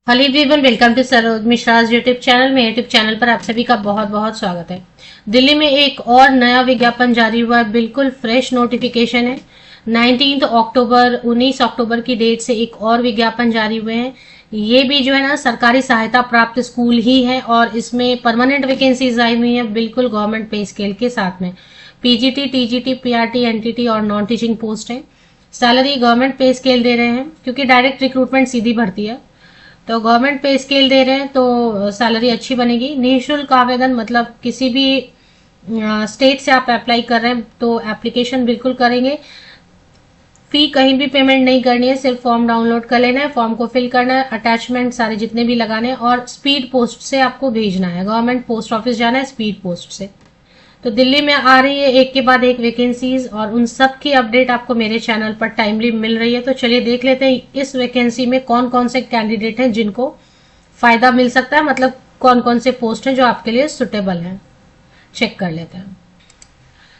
Hello everyone, welcome to Saroj Mishra's YouTube channel में। YouTube channel पर आप सभी का बहुत बहुत स्वागत है। दिल्ली में एक और नया विज्ञापन जारी हुआ है, बिल्कुल फ्रेश नोटिफिकेशन है। 19 अक्टूबर की डेट से एक और विज्ञापन जारी हुए हैं। ये भी जो है ना सरकारी सहायता प्राप्त स्कूल ही है और इसमें परमानेंट वैकेंसीज आई हुई है, बिल्कुल गवर्नमेंट पे स्केल के साथ में। पीजीटी, टीजीटी, पीआरटी, एनटीटी और नॉन टीचिंग पोस्ट है। सैलरी गवर्नमेंट पे स्केल दे रहे हैं क्योंकि डायरेक्ट रिक्रूटमेंट सीधी भर्ती है, तो गवर्नमेंट पे स्केल दे रहे हैं तो सैलरी अच्छी बनेगी। निःशुल्क आवेदन, मतलब किसी भी स्टेट से आप अप्लाई कर रहे हैं तो एप्लीकेशन बिल्कुल करेंगे। फी कहीं भी पेमेंट नहीं करनी है, सिर्फ फॉर्म डाउनलोड कर लेना है, फॉर्म को फिल करना है, अटैचमेंट सारे जितने भी लगाने हैं और स्पीड पोस्ट से आपको भेजना है। गवर्नमेंट पोस्ट ऑफिस जाना है स्पीड पोस्ट से। तो दिल्ली में आ रही है एक के बाद एक वैकेंसीज और उन सब की अपडेट आपको मेरे चैनल पर टाइमली मिल रही है। तो चलिए देख लेते हैं इस वैकेंसी में कौन कौन से कैंडिडेट हैं जिनको फायदा मिल सकता है, मतलब कौन कौन से पोस्ट हैं जो आपके लिए सुटेबल हैं। चेक कर लेते हैं।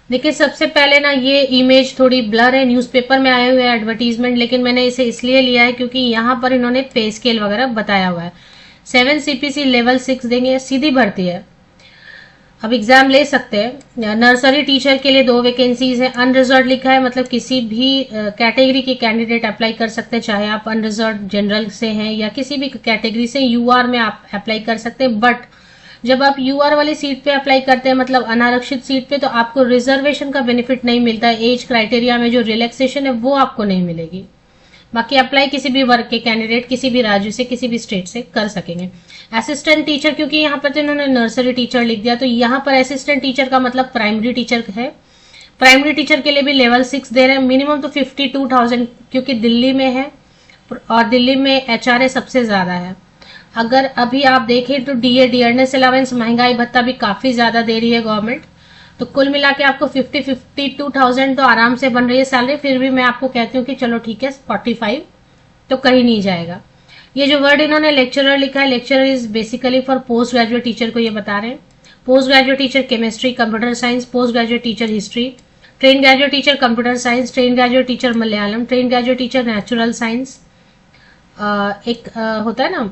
देखिए, सबसे पहले ना ये इमेज थोड़ी ब्लर है, न्यूज़पेपर में आए हुए एडवर्टीजमेंट, लेकिन मैंने इसे इसलिए लिया है क्योंकि यहाँ पर इन्होंने पे स्केल वगैरह बताया हुआ है। 7 CPC लेवल 6 देंगे, सीधी भर्ती है। अब एग्जाम ले सकते हैं। नर्सरी टीचर के लिए 2 वैकेंसीज है। अनरिजर्व लिखा है, मतलब किसी भी कैटेगरी के कैंडिडेट अप्लाई कर सकते हैं, चाहे आप अनरिजर्व जनरल से हैं या किसी भी कैटेगरी से। यूआर में आप अप्लाई कर सकते हैं, बट जब आप यूआर वाली सीट पे अप्लाई करते हैं, मतलब अनारक्षित सीट पे, तो आपको रिजर्वेशन का बेनिफिट नहीं मिलता है। एज क्राइटेरिया में जो रिलैक्सेशन है वो आपको नहीं मिलेगी। बाकी अप्लाई किसी भी वर्ग के कैंडिडेट किसी भी राज्य से किसी भी स्टेट से कर सकेंगे। असिस्टेंट टीचर, क्योंकि यहाँ पर तो इन्होंने नर्सरी टीचर लिख दिया, तो यहाँ पर असिस्टेंट टीचर का मतलब प्राइमरी टीचर है। प्राइमरी टीचर के लिए भी लेवल 6 दे रहे हैं। मिनिमम तो 52,000, क्योंकि दिल्ली में है और दिल्ली में एचआरए सबसे ज्यादा है। अगर अभी आप देखें तो डीए, डियरनेस अलावेंस, महंगाई भत्ता भी काफी ज्यादा दे रही है गवर्नमेंट। तो कुल मिला के आपको 52,000 तो आराम से बन रही है सैलरी। फिर भी मैं आपको कहती हूँ कि चलो ठीक है, 45 तो कहीं नहीं जाएगा। ये जो वर्ड इन्होंने लेक्चरर लिखा है, lecturer is basically for post graduate teacher को ये बता रहे हैं। Post graduate teacher chemistry, computer science, post graduate teacher history, train graduate teacher computer science, train graduate teacher Malayalam, train graduate teacher natural science. एक होता है ना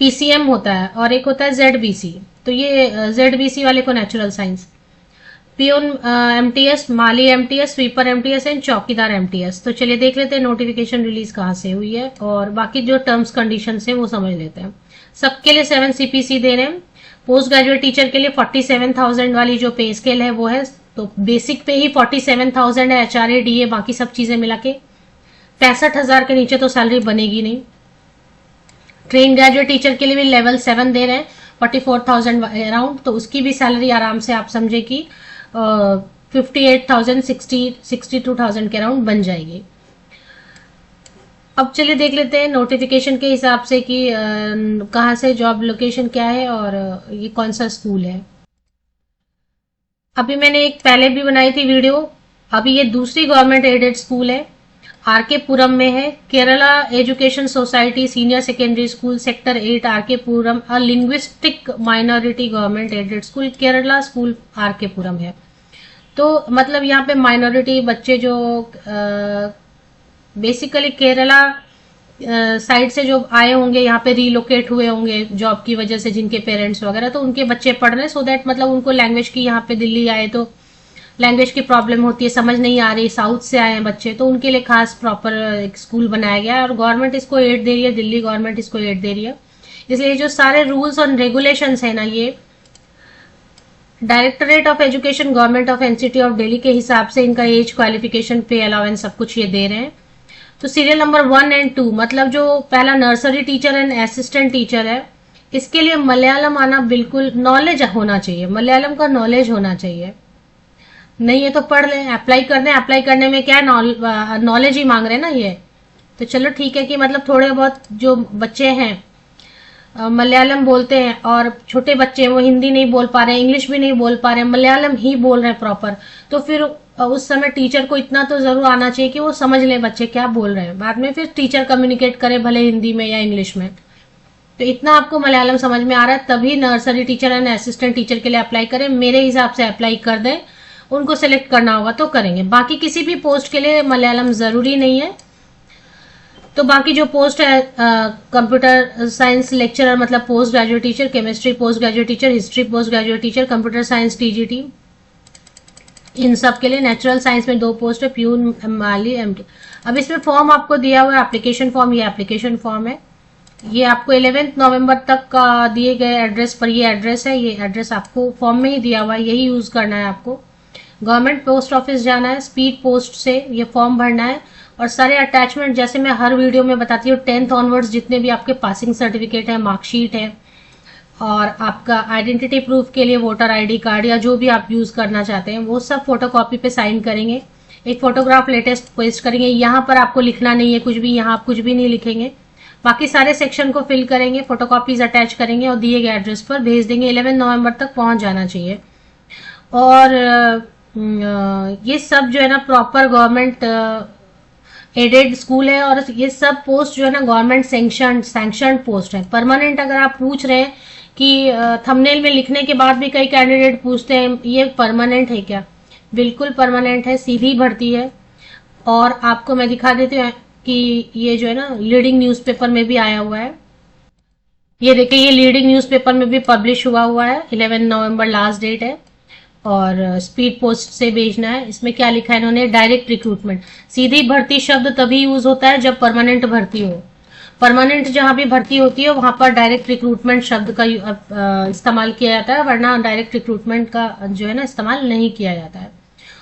पीसीएम होता है और एक होता है जेडबीसी। तो ये जेडबीसी वाले को नेचुरल साइंस। पियोन एमटीएस, माली एमटीएस, स्वीपर एमटीएस एंड चौकीदार एमटीएस। तो चलिए देख लेते हैं नोटिफिकेशन रिलीज कहाँ से हुई है और बाकी जो टर्म्स कंडीशन है वो समझ लेते हैं। सबके लिए 7 CPC दे रहे हैं। पोस्ट ग्रेजुएट टीचर के लिए 47,000 वाली जो पे स्केल है वो है, तो बेसिक पे ही 47,000 है, एचआरए डीए बाकी सब चीजें मिला के 65,000 के नीचे तो सैलरी बनेगी नहीं। ट्रेन ग्रेजुएट टीचर के लिए भी लेवल 7 दे रहे हैं, 44,000 अराउंड, तो उसकी भी सैलरी आराम से आप समझे कि 58,000, 62,000 के अराउंड बन जाएगी। अब चलिए देख लेते हैं नोटिफिकेशन के हिसाब से कि कहाँ से जॉब लोकेशन क्या है और ये कौन सा स्कूल है। अभी मैंने एक पहले भी बनाई थी वीडियो, अभी ये दूसरी गवर्नमेंट एडेड स्कूल है, आरके पुरम में है। Kerala education society senior secondary school, sector 8, RK Puram, a linguistic minority government aided school, Kerala school RK Puram है। तो मतलब यहाँ पे माइनॉरिटी बच्चे जो बेसिकली केरला साइड से जो आए होंगे, यहाँ पे रिलोकेट हुए होंगे जॉब की वजह से, जिनके पेरेंट्स वगैरह, तो उनके बच्चे पढ़ रहे हैं, सो दैट मतलब उनको लैंग्वेज की, यहाँ पे दिल्ली आए तो लैंग्वेज की प्रॉब्लम होती है, समझ नहीं आ रही, साउथ से आए हैं बच्चे, तो उनके लिए खास प्रॉपर एक स्कूल बनाया गया है और गवर्नमेंट इसको एड दे रही है, दिल्ली गवर्नमेंट इसको एड दे रही है। इसलिए जो सारे रूल्स और रेगुलेशंस है ना, ये directorate of education government of NCT of Delhi के हिसाब से इनका एज, क्वालिफिकेशन, पे अलाउंस सब कुछ ये दे रहे हैं। तो सीरियल नंबर 1 और 2, मतलब जो पहला nursery teacher and assistant teacher है, इसके लिए मलयालम आना बिल्कुल, नॉलेज होना चाहिए, मलयालम का नॉलेज होना चाहिए। नहीं है तो पढ़ लें, अप्लाई कर दें। अप्लाई करने में क्या है, नॉलेज ही मांग रहे हैं ना ये। तो चलो ठीक है कि मतलब थोड़े बहुत जो बच्चे हैं मलयालम बोलते हैं और छोटे बच्चे वो हिंदी नहीं बोल पा रहे हैं, इंग्लिश भी नहीं बोल पा रहे हैं, मलयालम ही बोल रहे हैं प्रॉपर, तो फिर उस समय टीचर को इतना तो जरूर आना चाहिए कि वो समझ ले बच्चे क्या बोल रहे हैं। बाद में फिर टीचर कम्युनिकेट करे भले हिंदी में या इंग्लिश में। तो इतना आपको मलयालम समझ में आ रहा है तभी nursery teacher and assistant teacher के लिए अप्लाई करें। मेरे हिसाब से अप्लाई कर दें, उनको सेलेक्ट करना होगा तो करेंगे। बाकी किसी भी पोस्ट के लिए मलयालम जरूरी नहीं है। तो बाकी जो पोस्ट है, कंप्यूटर साइंस लेक्चरर मतलब post graduate teacher, chemistry post graduate teacher, history post graduate teacher, computer science TGT, इन सब के लिए। नेचुरल साइंस में 2 पोस्ट है, प्यून, माली, एमटी। अब इसमें फॉर्म आपको दिया हुआ है, एप्लीकेशन फॉर्म, ये एप्लीकेशन फॉर्म है। ये आपको 11 नवंबर तक का दिए गए एड्रेस पर, ये एड्रेस है, ये एड्रेस आपको फॉर्म में ही दिया हुआ है, यही यूज करना है आपको। गवर्नमेंट पोस्ट ऑफिस जाना है, स्पीड पोस्ट से ये फॉर्म भरना है। और सारे अटैचमेंट जैसे मैं हर वीडियो में बताती हूँ, 10th ऑनवर्ड्स जितने भी आपके पासिंग सर्टिफिकेट है, मार्कशीट है, और आपका आइडेंटिटी प्रूफ के लिए वोटर आईडी कार्ड या जो भी आप यूज करना चाहते हैं, वो सब फोटोकॉपी पे साइन करेंगे। एक फोटोग्राफ लेटेस्ट पेस्ट करेंगे। यहाँ पर आपको लिखना नहीं है कुछ भी, यहाँ आप कुछ भी नहीं लिखेंगे। बाकी सारे सेक्शन को फिल करेंगे, फोटोकॉपीज अटैच करेंगे और दिए गए एड्रेस पर भेज देंगे। 11 नवंबर तक पहुंच जाना चाहिए। और ये सब जो है ना प्रॉपर गवर्नमेंट एडेड स्कूल है, और ये सब पोस्ट जो है ना गवर्नमेंट सैंक्शनड पोस्ट है, परमानेंट। अगर आप पूछ रहे हैं कि थंबनेल में लिखने के बाद भी कई कैंडिडेट पूछते हैं ये परमानेंट है क्या, बिल्कुल परमानेंट है, सीधी भर्ती है। और आपको मैं दिखा देती हूँ कि ये जो है ना लीडिंग न्यूज़पेपर में भी आया हुआ है। ये देखिए, ये लीडिंग न्यूज़पेपर में भी पब्लिश हुआ है। 11 नवंबर लास्ट डेट है और स्पीड पोस्ट से भेजना है। इसमें क्या लिखा है इन्होंने, डायरेक्ट रिक्रूटमेंट। सीधी भर्ती शब्द तभी यूज होता है जब परमानेंट भर्ती हो। परमानेंट जहां भी भर्ती होती है वहां पर डायरेक्ट रिक्रूटमेंट शब्द का इस्तेमाल किया जाता है, वरना डायरेक्ट रिक्रूटमेंट का जो है ना इस्तेमाल नहीं किया जाता है।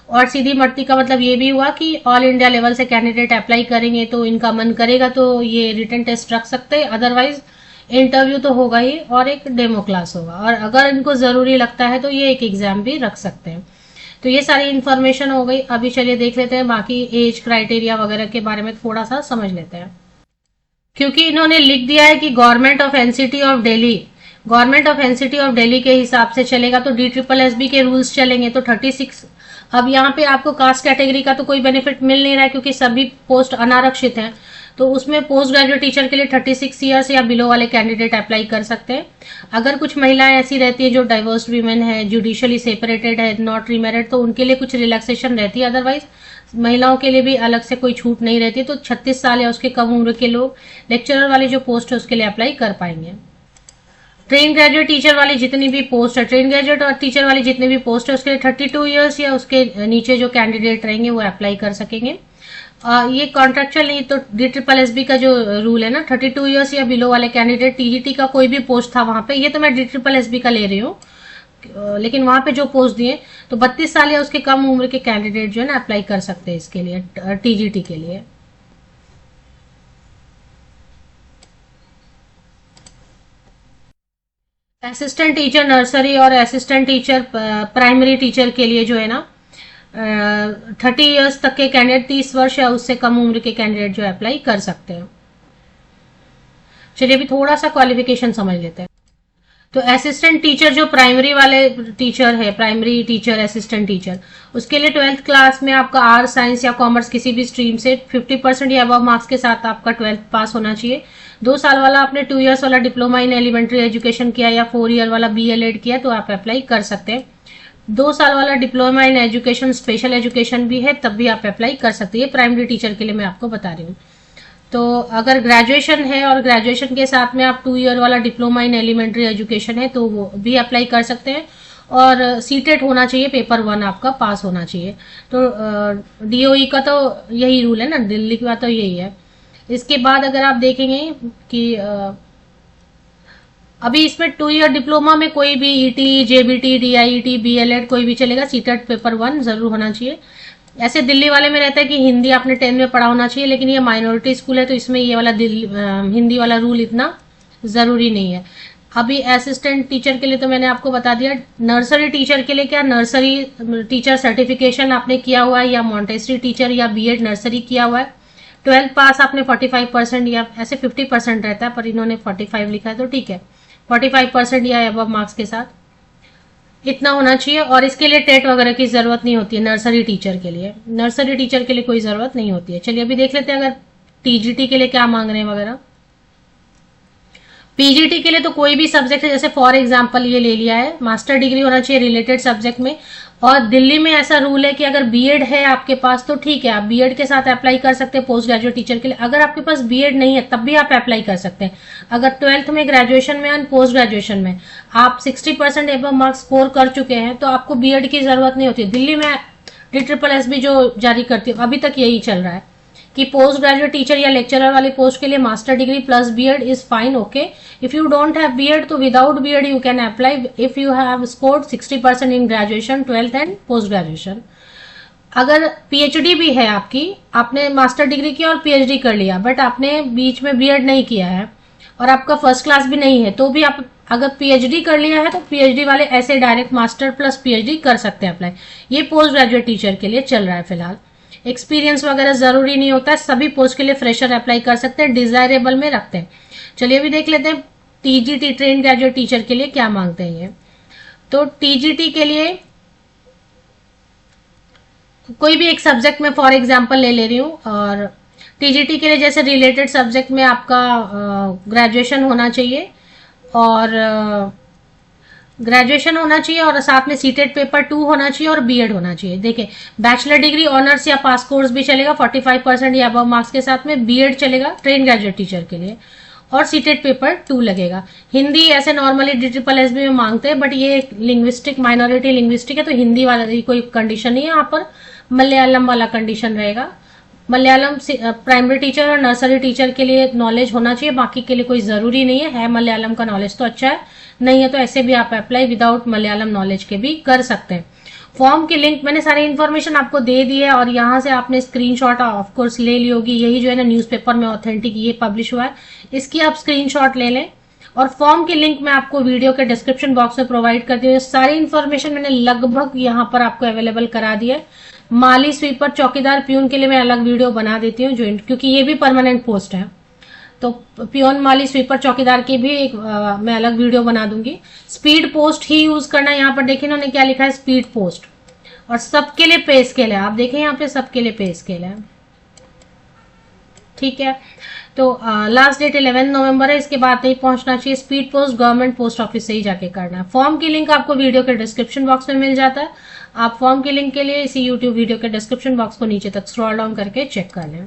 और सीधी भर्ती का मतलब ये भी हुआ कि ऑल इंडिया लेवल से कैंडिडेट अप्लाई करेंगे, तो इनका मन करेगा तो ये रिटन टेस्ट रख सकते हैं, अदरवाइज इंटरव्यू तो होगा ही और एक डेमो क्लास होगा। और अगर इनको जरूरी लगता है तो ये एक एग्जाम भी रख सकते हैं। तो ये सारी इन्फॉर्मेशन हो गई। अभी चलिए देख लेते हैं बाकी एज क्राइटेरिया वगैरह के बारे में थोड़ा सा समझ लेते हैं। क्योंकि इन्होंने लिख दिया है कि government of NCT of Delhi, government of NCT of Delhi के हिसाब से चलेगा, तो DSSB के रूल्स चलेंगे। तो 36, अब यहाँ पे आपको कास्ट कैटेगरी का तो कोई बेनिफिट मिल नहीं रहा है क्योंकि सभी पोस्ट अनारक्षित हैं। तो उसमें पोस्ट ग्रेजुएट टीचर के लिए 36 ईयर्स या बिलो वाले कैंडिडेट अप्लाई कर सकते हैं। अगर कुछ महिलाएं ऐसी रहती है जो डाइवर्स वीमेन है, जुडिशियली सेपरेटेड है, नॉट रीमैरिड, तो उनके लिए कुछ रिलैक्सेशन रहती है। अदरवाइज महिलाओं के लिए भी अलग से कोई छूट नहीं रहती। तो 36 साल या उसके कम उम्र के लोग लेक्चरर वाली जो पोस्ट है उसके लिए अप्लाई कर पाएंगे। ट्रेन ग्रेजुएट टीचर वाली जितनी भी पोस्ट है, ट्रेन ग्रेजुएट और टीचर वाली जितनी भी पोस्ट है उसके लिए 32 ईयर्स या उसके नीचे जो कैंडिडेट रहेंगे वो अप्लाई कर सकेंगे। ये कॉन्ट्रेक्चुअल नहीं, तो DSSB का जो रूल है ना, 32 ईयर्स या बिलो वाले कैंडिडेट, टीजीटी का कोई भी पोस्ट था वहां पे, ये तो मैं DSSB का ले रही हूँ, लेकिन वहां पे जो पोस्ट दिए तो 32 साल या उसके कम उम्र के कैंडिडेट जो है ना अप्लाई कर सकते हैं इसके लिए, टीजीटी के लिए। असिस्टेंट टीचर नर्सरी और असिस्टेंट टीचर प्राइमरी टीचर के लिए जो है ना 30 ईयर्स तक के कैंडिडेट, 30 वर्ष या उससे कम उम्र के कैंडिडेट जो अप्लाई कर सकते हैं। चलिए अभी थोड़ा सा क्वालिफिकेशन समझ लेते हैं। तो असिस्टेंट टीचर जो प्राइमरी वाले टीचर है, प्राइमरी टीचर असिस्टेंट टीचर, उसके लिए 12th क्लास में आपका आर्ट, साइंस या कॉमर्स किसी भी स्ट्रीम से 50% या अबव मार्क्स के साथ आपका 12th पास होना चाहिए। 2 साल वाला आपने 2 ईयर्स वाला डिप्लोमा इन एलिमेंट्री एजुकेशन किया या 4 ईयर वाला BLED किया तो आप अप्लाई कर सकते हैं। 2 साल वाला diploma in education special education भी है तब भी आप अप्लाई कर सकते हैं। प्राइमरी टीचर के लिए मैं आपको बता रही हूँ। तो अगर ग्रेजुएशन है और ग्रेजुएशन के साथ में आप 2 ईयर वाला डिप्लोमा इन एलिमेंट्री एजुकेशन है तो वो भी अप्लाई कर सकते हैं। और सीटेट होना चाहिए, पेपर 1 आपका पास होना चाहिए। तो DOE का तो यही रूल है ना, दिल्ली का तो यही है। इसके बाद अगर आप देखेंगे कि अभी इसमें 2 ईयर डिप्लोमा में कोई भी ET, JBT, DIET, BLED कोई भी चलेगा, सीटेट पेपर 1 जरूर होना चाहिए। ऐसे दिल्ली वाले में रहता है कि हिंदी आपने 10 में पढ़ा होना चाहिए, लेकिन ये माइनॉरिटी स्कूल है तो इसमें ये वाला हिंदी वाला रूल इतना जरूरी नहीं है। अभी असिस्टेंट टीचर के लिए तो मैंने आपको बता दिया। नर्सरी टीचर के लिए क्या, नर्सरी टीचर सर्टिफिकेशन आपने किया हुआ है या मॉन्टेसरी टीचर या BEd नर्सरी किया हुआ है। 12th पास आपने 45% या ऐसे 50% रहता है, पर इन्होंने 45 लिखा है तो ठीक है, 45% या अबव मार्क्स के साथ इतना होना चाहिए। और इसके लिए टेट वगैरह की जरूरत नहीं होती है नर्सरी टीचर के लिए। नर्सरी टीचर के लिए कोई जरूरत नहीं होती है। चलिए अभी देख लेते हैं अगर TGT के लिए क्या मांग रहे हैं वगैरह। PGT के लिए तो कोई भी सब्जेक्ट है, जैसे फॉर एग्जाम्पल ये ले लिया है, मास्टर डिग्री होना चाहिए रिलेटेड सब्जेक्ट में और दिल्ली में ऐसा रूल है कि अगर बीएड है आपके पास तो ठीक है, आप बीएड के साथ अप्लाई कर सकते हैं पोस्ट ग्रेजुएट टीचर के लिए। अगर आपके पास बीएड नहीं है तब भी आप अप्लाई कर सकते हैं। अगर 12th में, ग्रेजुएशन में और पोस्ट ग्रेजुएशन में आप 60% एबव मार्क्स स्कोर कर चुके हैं तो आपको बीएड की जरूरत नहीं होती। दिल्ली में DSSS जो जारी करती है अभी तक यही चल रहा है कि पोस्ट ग्रेजुएट टीचर या लेक्चरर वाली पोस्ट के लिए master degree plus BEd is fine, okay. If you don't have BEd तो without BEd you can apply if you have scored 60% in graduation, 12th and post graduation. अगर PhD भी है आपकी, आपने मास्टर डिग्री किया और पीएचडी कर लिया बट आपने बीच में बीएड नहीं किया है और आपका फर्स्ट क्लास भी नहीं है तो भी आप अगर पीएचडी कर लिया है तो पीएचडी वाले ऐसे डायरेक्ट मास्टर प्लस पीएचडी कर सकते हैं अप्लाई। ये पोस्ट ग्रेजुएट टीचर के लिए चल रहा है फिलहाल। एक्सपीरियंस वगैरह जरूरी नहीं होता है, सभी पोस्ट के लिए फ्रेशर अप्लाई कर सकते हैं, डिजायरेबल में रखते हैं। चलिए अभी देख लेते हैं टीजीटी ट्रेन ग्रेजुएट टीचर के लिए क्या मांगते हैं ये। तो टीजीटी के लिए कोई भी एक सब्जेक्ट में फॉर एग्जांपल ले रही हूं और टीजीटी के लिए जैसे रिलेटेड सब्जेक्ट में आपका ग्रेजुएशन होना चाहिए और ग्रेजुएशन होना चाहिए और साथ में सीटेट पेपर 2 होना चाहिए और बीएड होना चाहिए। देखिए बैचलर डिग्री, ऑनर्स या पास कोर्स भी चलेगा 45% या अबव मार्क्स के साथ में, बीएड चलेगा ट्रेन ग्रेजुएट टीचर के लिए और सीटेट पेपर 2 लगेगा। हिंदी ऐसे नॉर्मली DSSS में मांगते हैं बट ये लिंग्विस्टिक, माइनॉरिटी लिंग्विस्टिक है तो हिंदी वाला कोई कंडीशन नहीं है, यहाँ पर मलयालम वाला कंडीशन रहेगा। मलयालम प्राइमरी टीचर और नर्सरी टीचर के लिए नॉलेज होना चाहिए, बाकी के लिए कोई जरूरी नहीं है मलयालम का नॉलेज तो अच्छा है, नहीं है तो ऐसे भी आप अप्लाई विदाउट मलयालम नॉलेज के भी कर सकते हैं। फॉर्म की लिंक मैंने सारी इन्फॉर्मेशन आपको दे दी है और यहाँ से आपने स्क्रीनशॉट ऑफ कोर्स ले ली होगी, यही जो है ना न्यूज़पेपर में ऑथेंटिक ये पब्लिश हुआ है, इसकी आप स्क्रीनशॉट ले लें और फॉर्म की लिंक मैं आपको वीडियो के डिस्क्रिप्शन बॉक्स में प्रोवाइड करती हूँ। सारी इन्फॉर्मेशन मैंने लगभग यहाँ पर आपको अवेलेबल करा दी है। माली, स्वीपर, चौकीदार, प्यून के लिए मैं अलग वीडियो बना देती हूँ जो क्योंकि ये भी परमानेंट पोस्ट है तो प्यून, माली, स्वीपर, चौकीदार की भी एक मैं अलग वीडियो बना दूंगी। स्पीड पोस्ट ही यूज करना, यहाँ पर देखिए इन्होंने क्या लिखा है स्पीड पोस्ट, और सबके लिए पे स्केल है, आप देखें यहाँ पे सबके लिए पे स्केल है, ठीक है। तो लास्ट डेट 11 नवंबर है, इसके बाद नहीं पहुंचना चाहिए। Speed post government post office से ही जाके करना है। फॉर्म की लिंक आपको वीडियो के डिस्क्रिप्शन बॉक्स में मिल जाता है, आप फॉर्म की लिंक के लिए इसी यूट्यूब वीडियो के डिस्क्रिप्शन बॉक्स को नीचे तक स्क्रॉल डाउन करके चेक कर लें।